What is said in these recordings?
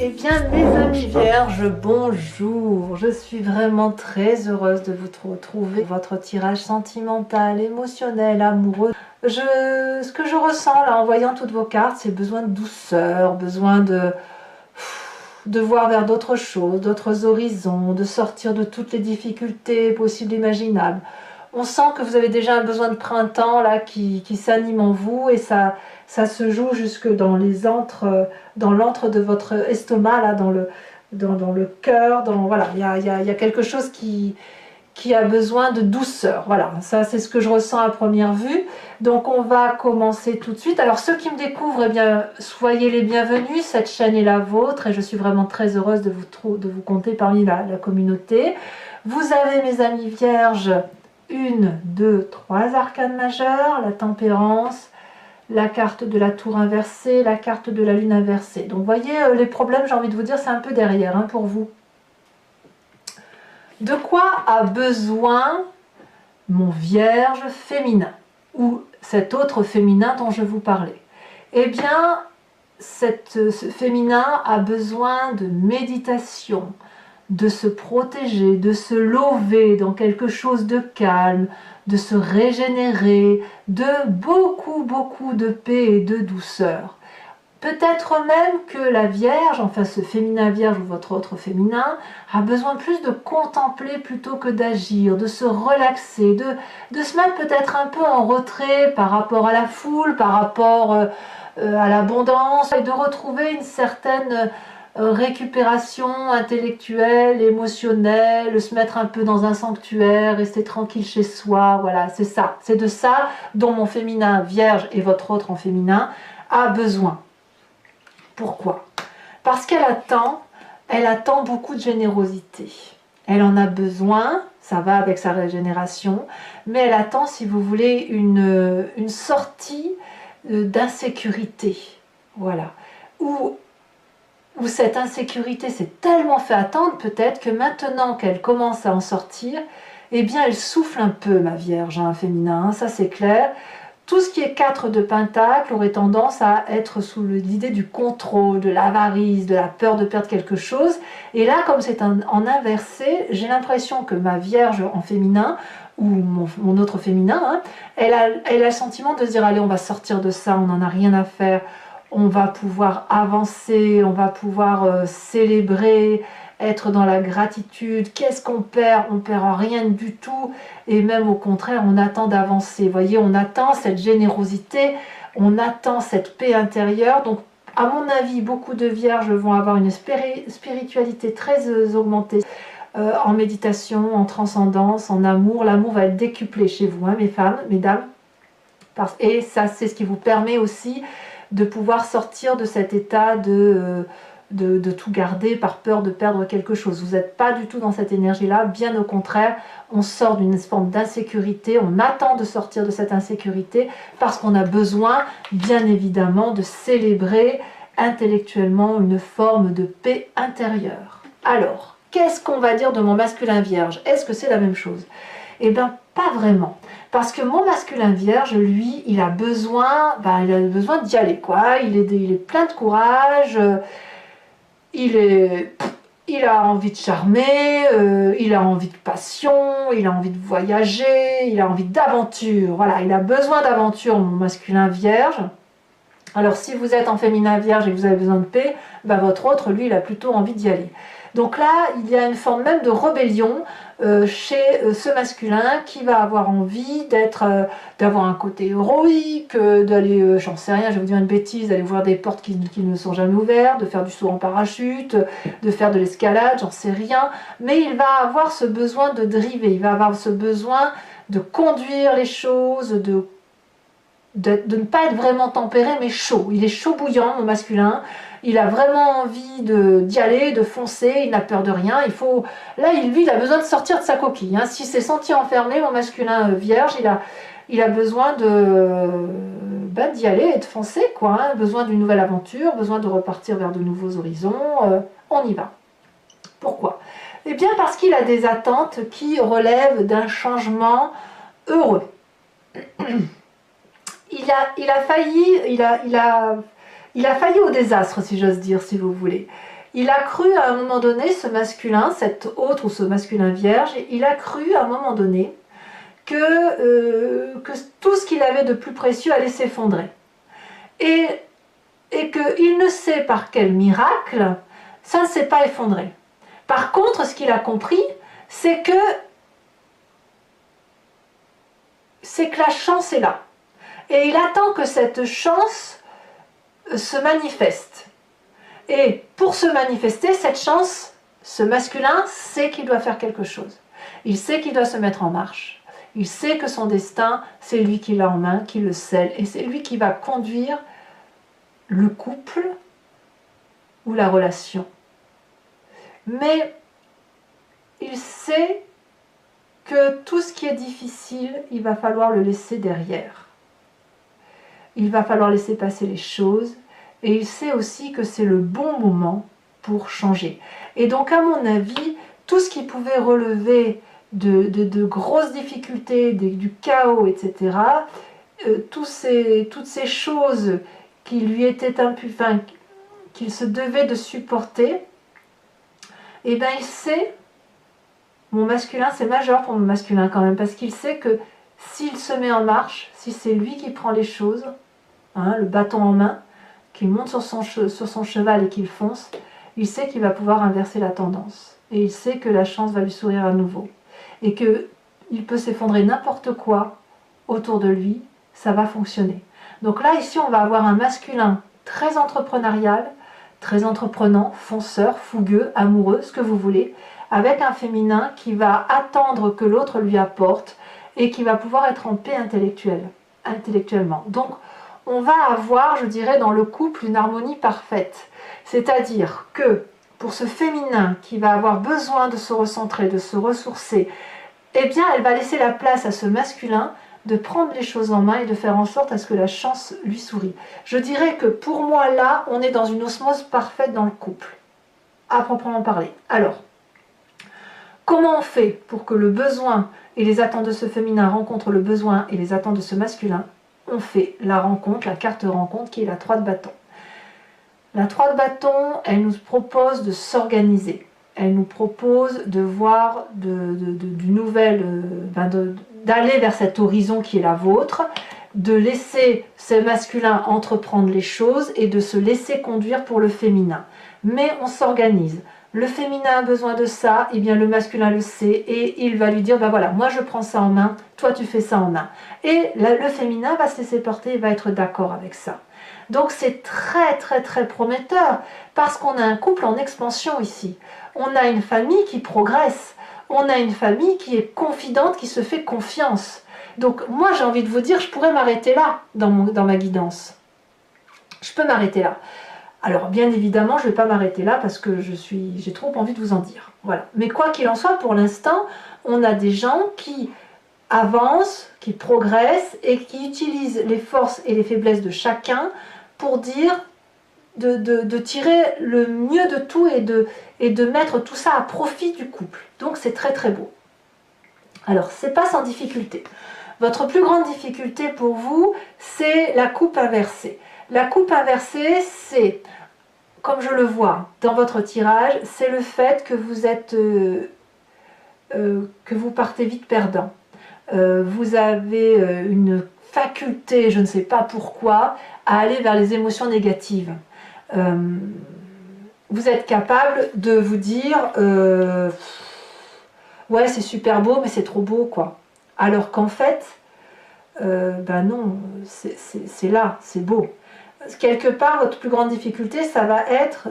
Eh bien, mes amis vierges, bonjour. Je suis vraiment très heureuse de vous retrouver. Votre tirage sentimental, émotionnel, amoureux. Ce que je ressens là en voyant toutes vos cartes, c'est besoin de douceur, besoin de voir vers d'autres choses, d'autres horizons, de sortir de toutes les difficultés possibles et imaginables. On sent que vous avez déjà un besoin de printemps là qui s'anime en vous et ça se joue jusque dans dans l'antre de votre estomac, là, dans le cœur, voilà, il y a quelque chose qui a besoin de douceur. Voilà, ça c'est ce que je ressens à première vue. Donc on va commencer tout de suite. Alors ceux qui me découvrent, eh bien, soyez les bienvenus. Cette chaîne est la vôtre et je suis vraiment très heureuse de vous compter parmi la communauté. Vous avez, mes amis vierges, 1, 2, 3 arcanes majeures, la tempérance, la carte de la tour inversée, la carte de la lune inversée. Donc vous voyez, les problèmes, j'ai envie de vous dire, c'est un peu derrière hein, pour vous. De quoi a besoin mon vierge féminin ou cet autre féminin dont je vous parlais? Eh bien, ce féminin a besoin de méditation, de se protéger, de se lever dans quelque chose de calme, de se régénérer, de beaucoup de paix et de douceur. Peut-être même que la Vierge, enfin ce féminin Vierge ou votre autre féminin, a besoin plus de contempler plutôt que d'agir, de se relaxer, de se mettre peut-être un peu en retrait par rapport à la foule, par rapport à l'abondance, et de retrouver une certaine récupération intellectuelle, émotionnelle, se mettre un peu dans un sanctuaire, rester tranquille chez soi, voilà, c'est ça. C'est de ça dont mon féminin Vierge et votre autre en féminin a besoin. Pourquoi? Parce qu'elle attend beaucoup de générosité. Elle en a besoin, ça va avec sa régénération, mais elle attend, si vous voulez, une sortie d'insécurité. Voilà. Où cette insécurité s'est tellement fait attendre, peut-être que maintenant qu'elle commence à en sortir, eh bien elle souffle un peu, ma Vierge, hein, féminin, hein, ça c'est clair. Tout ce qui est 4 de Pentacle aurait tendance à être sous l'idée du contrôle, de l'avarice, de la peur de perdre quelque chose. Et là, comme c'est en inversé, j'ai l'impression que ma Vierge en féminin, ou mon autre féminin, hein, elle a le sentiment de se dire, allez, on va sortir de ça, on n'en a rien à faire, on va pouvoir avancer, on va pouvoir célébrer, être dans la gratitude. Qu'est-ce qu'on perd? On perd rien du tout, et même au contraire, on attend d'avancer. Vous voyez, on attend cette générosité, on attend cette paix intérieure. Donc, à mon avis, beaucoup de vierges vont avoir une spiritualité très augmentée en méditation, en transcendance, en amour. L'amour va être décuplé chez vous, hein, mes femmes, mesdames. Et ça, c'est ce qui vous permet aussi de pouvoir sortir de cet état de tout garder par peur de perdre quelque chose. Vous n'êtes pas du tout dans cette énergie-là, bien au contraire, on sort d'une forme d'insécurité, on attend de sortir de cette insécurité parce qu'on a besoin, bien évidemment, de célébrer intellectuellement une forme de paix intérieure. Alors, qu'est-ce qu'on va dire de mon masculin vierge? Est-ce que c'est la même chose? Eh bien, pas vraiment. Parce que mon masculin vierge, lui, il a besoin d'y aller, quoi. Il est plein de courage, il a envie de charmer, il a envie de passion, il a envie de voyager, il a envie d'aventure. Voilà, il a besoin d'aventure, mon masculin vierge. Alors, si vous êtes en féminin vierge et que vous avez besoin de paix, ben, votre autre, lui, il a plutôt envie d'y aller. Donc là, il y a une forme même de rébellion chez ce masculin qui va avoir envie d'avoir un côté héroïque, d'aller, j'en sais rien, je vais vous dire une bêtise, d'aller ouvrir des portes qui ne sont jamais ouvertes, de faire du saut en parachute, de faire de l'escalade, j'en sais rien. Mais il va avoir ce besoin de driver, il va avoir ce besoin de conduire les choses, de ne pas être vraiment tempéré, mais chaud. Il est chaud bouillant, mon masculin. Il a vraiment envie d'y aller, de foncer, il n'a peur de rien. Là, lui, il a besoin de sortir de sa coquille. Hein. S'il s'est senti enfermé, mon masculin vierge, il a besoin d'y aller et de foncer, quoi. Hein. Besoin d'une nouvelle aventure, besoin de repartir vers de nouveaux horizons. On y va. Pourquoi? Eh bien, parce qu'il a des attentes qui relèvent d'un changement heureux. Il a failli au désastre, si j'ose dire, si vous voulez. Il a cru à un moment donné, ce masculin, cet autre ou ce masculin vierge, il a cru à un moment donné que tout ce qu'il avait de plus précieux allait s'effondrer. Et qu'il ne sait par quel miracle, ça ne s'est pas effondré. Par contre, ce qu'il a compris, c'est que la chance est là. Et il attend que cette chance se manifeste. Et pour se manifester, cette chance, ce masculin sait qu'il doit faire quelque chose. Il sait qu'il doit se mettre en marche. Il sait que son destin, c'est lui qui l'a en main, qui le scelle. Et c'est lui qui va conduire le couple ou la relation. Mais il sait que tout ce qui est difficile, il va falloir le laisser derrière. Il va falloir laisser passer les choses. Et il sait aussi que c'est le bon moment pour changer. Et donc, à mon avis, tout ce qui pouvait relever de grosses difficultés, du chaos, etc., toutes ces choses qui lui étaient qu'il se devait de supporter, eh bien, il sait, mon masculin, c'est majeur pour mon masculin quand même, parce qu'il sait que s'il se met en marche, si c'est lui qui prend les choses, hein, le bâton en main, qu'il monte sur son cheval et qu'il fonce, il sait qu'il va pouvoir inverser la tendance. Et il sait que la chance va lui sourire à nouveau. Et qu'il peut s'effondrer n'importe quoi autour de lui, ça va fonctionner. Donc là, ici, on va avoir un masculin très entrepreneurial, très entreprenant, fonceur, fougueux, amoureux, ce que vous voulez, avec un féminin qui va attendre que l'autre lui apporte et qui va pouvoir être en paix intellectuellement. Donc, on va avoir, je dirais, dans le couple une harmonie parfaite. C'est-à-dire que pour ce féminin qui va avoir besoin de se recentrer, de se ressourcer, eh bien, elle va laisser la place à ce masculin de prendre les choses en main et de faire en sorte à ce que la chance lui sourie. Je dirais que pour moi, là, on est dans une osmose parfaite dans le couple, à proprement parler. Alors, comment on fait pour que le besoin et les attentes de ce féminin rencontrent le besoin et les attentes de ce masculin? On fait la rencontre, la carte rencontre qui est la 3 de bâton. La 3 de bâton, elle nous propose de s'organiser. Elle nous propose de voir d'aller vers cet horizon qui est la vôtre, de laisser ce masculin entreprendre les choses et de se laisser conduire pour le féminin. Mais on s'organise. Le féminin a besoin de ça, et bien le masculin le sait et il va lui dire, ben voilà, moi je prends ça en main, toi tu fais ça en main. Et le féminin va se laisser porter et va être d'accord avec ça. Donc c'est très très très prometteur parce qu'on a un couple en expansion ici. On a une famille qui progresse, on a une famille qui est confidente, qui se fait confiance. Donc moi j'ai envie de vous dire, je pourrais m'arrêter là dans ma guidance. Je peux m'arrêter là. Alors bien évidemment, je ne vais pas m'arrêter là parce que j'ai trop envie de vous en dire. Voilà. Mais quoi qu'il en soit, pour l'instant, on a des gens qui avancent, qui progressent et qui utilisent les forces et les faiblesses de chacun pour dire de tirer le mieux de tout et de mettre tout ça à profit du couple. Donc c'est très très beau. Alors c'est pas sans difficulté. Votre plus grande difficulté pour vous, c'est la coupe inversée. La coupe inversée, c'est, comme je le vois dans votre tirage, c'est le fait que vous êtes, que vous partez vite perdant. Vous avez une faculté, je ne sais pas pourquoi, à aller vers les émotions négatives. Vous êtes capable de vous dire ouais, c'est super beau, mais c'est trop beau, quoi. Alors qu'en fait, ben non, c'est là, c'est beau. Quelque part, votre plus grande difficulté, ça va être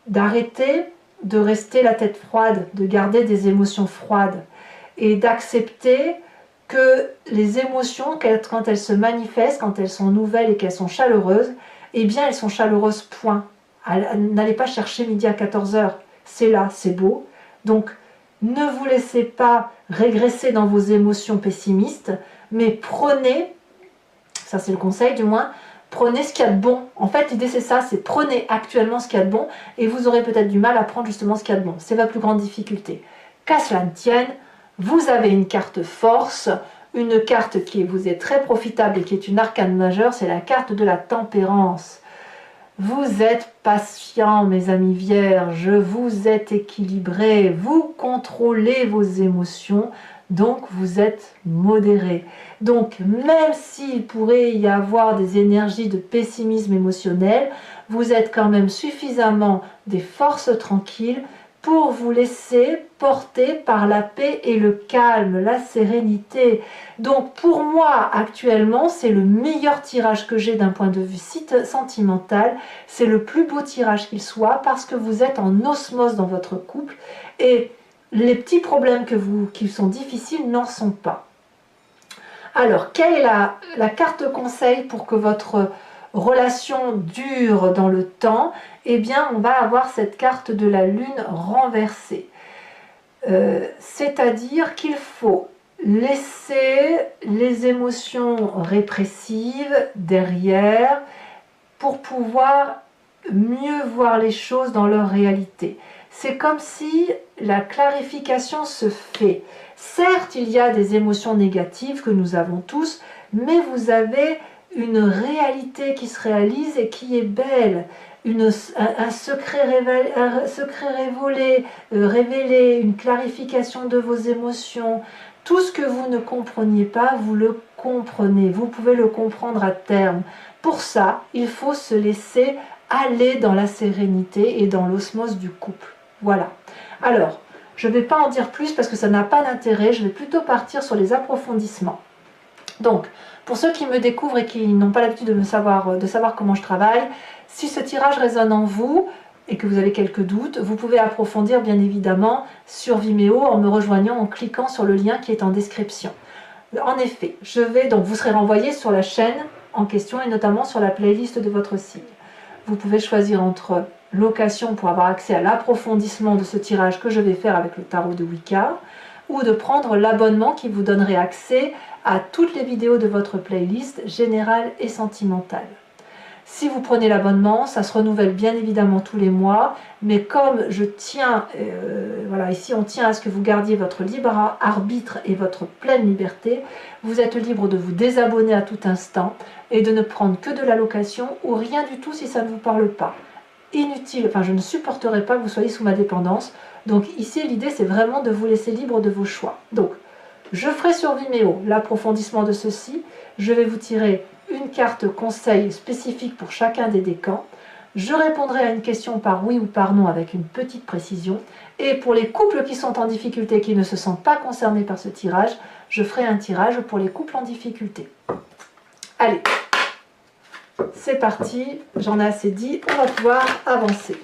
d'arrêter de rester la tête froide, de garder des émotions froides et d'accepter que les émotions, quand elles se manifestent, quand elles sont nouvelles et qu'elles sont chaleureuses, eh bien elles sont chaleureuses, point. N'allez pas chercher midi à 14h, c'est là, c'est beau. Donc ne vous laissez pas régresser dans vos émotions pessimistes, mais prenez, ça c'est le conseil du moins, prenez ce qu'il y a de bon. En fait, l'idée c'est ça, c'est prenez actuellement ce qu'il y a de bon et vous aurez peut-être du mal à prendre justement ce qu'il y a de bon. C'est votre plus grande difficulté. Qu'à cela ne tienne, vous avez une carte force, une carte qui vous est très profitable et qui est une arcane majeure, c'est la carte de la tempérance. Vous êtes patient, mes amis vierges, vous êtes équilibrés, vous contrôlez vos émotions, donc vous êtes modérés. Donc même s'il pourrait y avoir des énergies de pessimisme émotionnel, vous êtes quand même suffisamment des forces tranquilles pour vous laisser porter par la paix et le calme, la sérénité. Donc pour moi, actuellement, c'est le meilleur tirage que j'ai d'un point de vue sentimental. C'est le plus beau tirage qu'il soit parce que vous êtes en osmose dans votre couple et les petits problèmes qui sont difficiles n'en sont pas. Alors, quelle est la carte conseil pour que votre relation dure dans le temps? Eh bien, on va avoir cette carte de la lune renversée. C'est-à-dire qu'il faut laisser les émotions répressives derrière pour pouvoir mieux voir les choses dans leur réalité. C'est comme si la clarification se fait. Certes, il y a des émotions négatives que nous avons tous, mais vous avez une réalité qui se réalise et qui est belle. Un secret révélé, une clarification de vos émotions. Tout ce que vous ne compreniez pas, vous le comprenez. Vous pouvez le comprendre à terme. Pour ça, il faut se laisser aller dans la sérénité et dans l'osmose du couple. Voilà. Alors, je ne vais pas en dire plus parce que ça n'a pas d'intérêt. Je vais plutôt partir sur les approfondissements. Donc, pour ceux qui me découvrent et qui n'ont pas l'habitude de savoir comment je travaille, si ce tirage résonne en vous et que vous avez quelques doutes, vous pouvez approfondir bien évidemment sur Vimeo en me rejoignant en cliquant sur le lien qui est en description. En effet, vous serez renvoyé sur la chaîne en question et notamment sur la playlist de votre signe. Vous pouvez choisir entre location pour avoir accès à l'approfondissement de ce tirage que je vais faire avec le tarot de Wicca, ou de prendre l'abonnement qui vous donnerait accès à toutes les vidéos de votre playlist générale et sentimentale. Si vous prenez l'abonnement, ça se renouvelle bien évidemment tous les mois, mais comme je tiens, voilà, ici on tient à ce que vous gardiez votre libre arbitre et votre pleine liberté, vous êtes libre de vous désabonner à tout instant et de ne prendre que de la location ou rien du tout si ça ne vous parle pas. Inutile, enfin je ne supporterai pas que vous soyez sous ma dépendance, donc ici l'idée c'est vraiment de vous laisser libre de vos choix. Donc je ferai sur Vimeo l'approfondissement de ceci, je vais vous tirer une carte conseil spécifique pour chacun des décans, je répondrai à une question par oui ou par non avec une petite précision, et pour les couples qui sont en difficulté, qui ne se sentent pas concernés par ce tirage, je ferai un tirage pour les couples en difficulté. Allez, c'est parti, j'en ai assez dit, on va pouvoir avancer.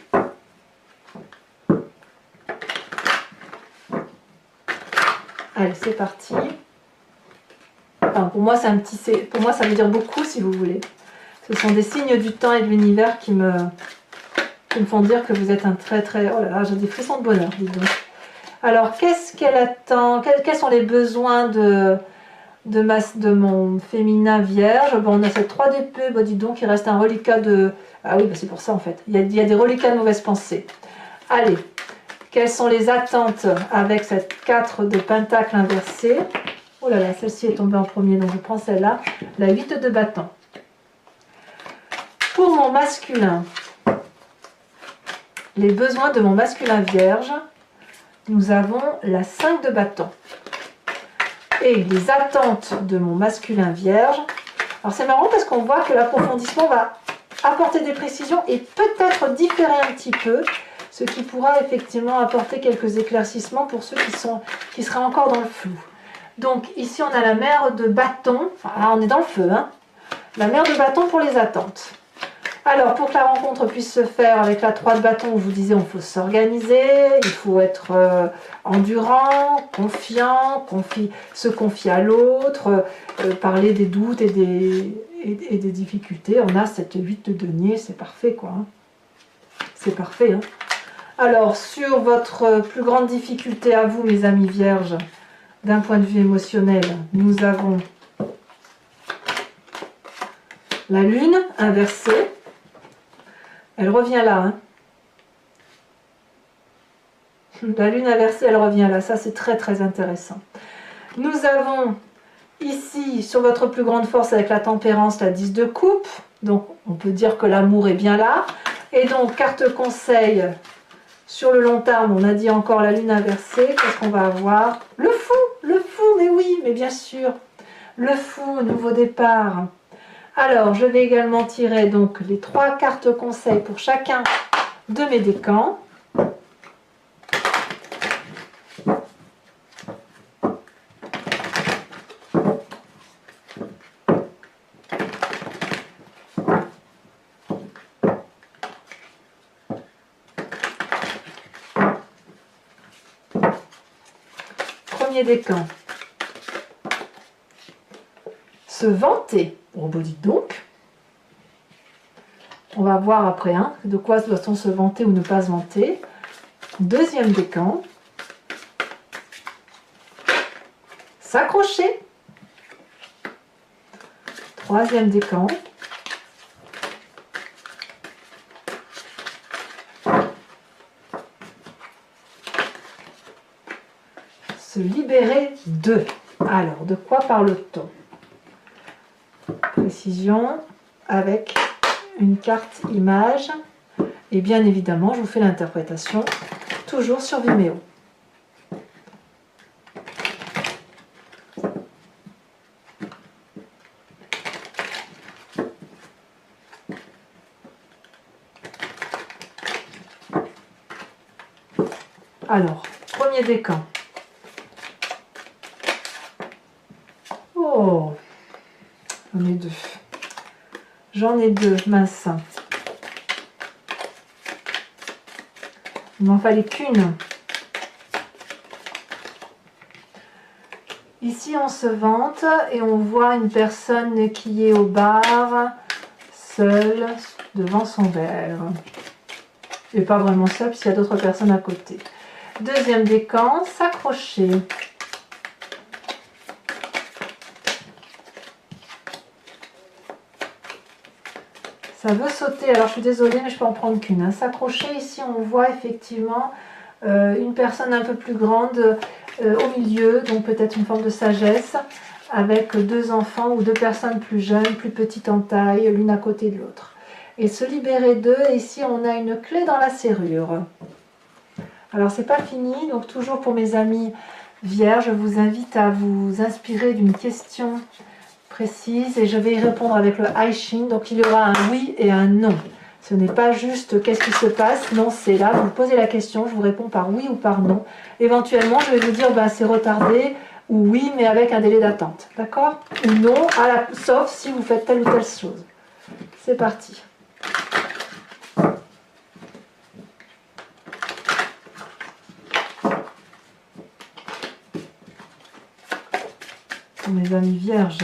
Allez, c'est parti. Enfin, pour moi, pour moi, ça veut dire beaucoup, si vous voulez. Ce sont des signes du temps et de l'univers qui me font dire que vous êtes un très... Oh là là, j'ai des frissons de bonheur, dites donc. Alors, qu'est-ce qu'elle attend? Quels sont les besoins de mon féminin vierge? Bon, on a cette 3 d'épée, bah, dis donc, il reste un reliquat de... Ah oui, bah, c'est pour ça, en fait. Il y a des reliquats de mauvaises pensées. Allez, quelles sont les attentes avec cette 4 de pentacle inversée? Oh là là, celle-ci est tombée en premier, donc je prends celle-là. La 8 de bâton. Pour mon masculin, les besoins de mon masculin vierge, nous avons la 5 de bâton. Et les attentes de mon masculin vierge. Alors c'est marrant parce qu'on voit que l'approfondissement va apporter des précisions et peut-être différer un petit peu, ce qui pourra effectivement apporter quelques éclaircissements pour ceux qui seraient encore dans le flou. Donc ici on a la mer de bâton, enfin là on est dans le feu, hein. La mer de bâton pour les attentes. Alors pour que la rencontre puisse se faire avec la 3 de bâton, je vous disais on faut s'organiser, il faut être endurant, confiant, se confier à l'autre, parler des doutes et des difficultés. On a cette 8 de denier, c'est parfait quoi, hein. C'est parfait, hein. Alors sur votre plus grande difficulté à vous mes amis vierges, d'un point de vue émotionnel, nous avons la lune inversée. Elle revient là. Hein. La lune inversée, elle revient là. Ça, c'est très très intéressant. Nous avons ici, sur votre plus grande force avec la tempérance, la 10 de coupe. Donc on peut dire que l'amour est bien là. Et donc carte conseil, sur le long terme, on a dit encore la lune inversée. Qu'est-ce qu'on va avoir? Le fou, mais oui, mais bien sûr. Le fou, nouveau départ. Alors, je vais également tirer donc les 3 cartes conseils pour chacun de mes décans. Premier décan. Se vanter. Oh, bah dites donc. On va voir après de quoi doit-on se vanter ou ne pas se vanter. Deuxième décan. S'accrocher. Troisième décan. Se libérer d'eux. Alors, de quoi parle-t-on? Précision avec une carte image. Et bien évidemment, je vous fais l'interprétation toujours sur Vimeo. Alors, premier décan. Oh, j'en ai 2. J'en ai 2, mince. Il m'en fallait qu'une. Ici, on se vante et on voit une personne qui est au bar, seule, devant son verre. Et pas vraiment seule, puisqu'il y a d'autres personnes à côté. Deuxième décan, s'accrocher. Ça veut sauter, alors je suis désolée, mais je peux en prendre qu'une. S'accrocher, ici on voit effectivement une personne un peu plus grande au milieu, donc peut-être une forme de sagesse, avec 2 enfants ou 2 personnes plus jeunes, plus petites en taille, l'une à côté de l'autre. Et se libérer d'eux, ici on a une clé dans la serrure. Alors c'est pas fini, donc toujours pour mes amis vierges, je vous invite à vous inspirer d'une question précise et je vais y répondre avec le I Ching. Donc il y aura un oui et un non. Ce n'est pas juste qu'est-ce qui se passe, non, c'est là, vous me posez la question, je vous réponds par oui ou par non. Éventuellement, je vais vous dire c'est retardé ou oui, mais avec un délai d'attente, d'accord? Ou non, sauf si vous faites telle ou telle chose. C'est parti. Pour mes amis vierges.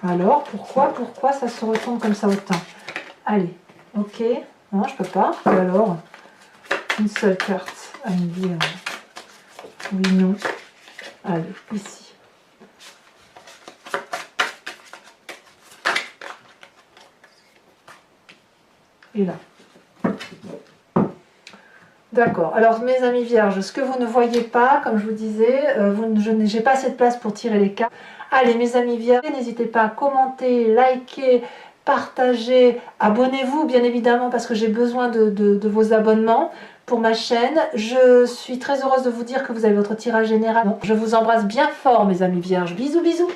Alors, pourquoi ça se retourne comme ça autant? Allez, ok. Non, je peux pas. Et alors, une seule carte à me dire oui, non. Allez, ici. Et là. D'accord. Alors, mes amis vierges, ce que vous ne voyez pas, comme je vous disais, je n'ai pas assez de place pour tirer les cartes. Allez, mes amis vierges, n'hésitez pas à commenter, liker, partager, abonnez-vous bien évidemment parce que j'ai besoin de vos abonnements pour ma chaîne. Je suis très heureuse de vous dire que vous avez votre tirage général. Je vous embrasse bien fort, mes amis vierges. Bisous, bisous.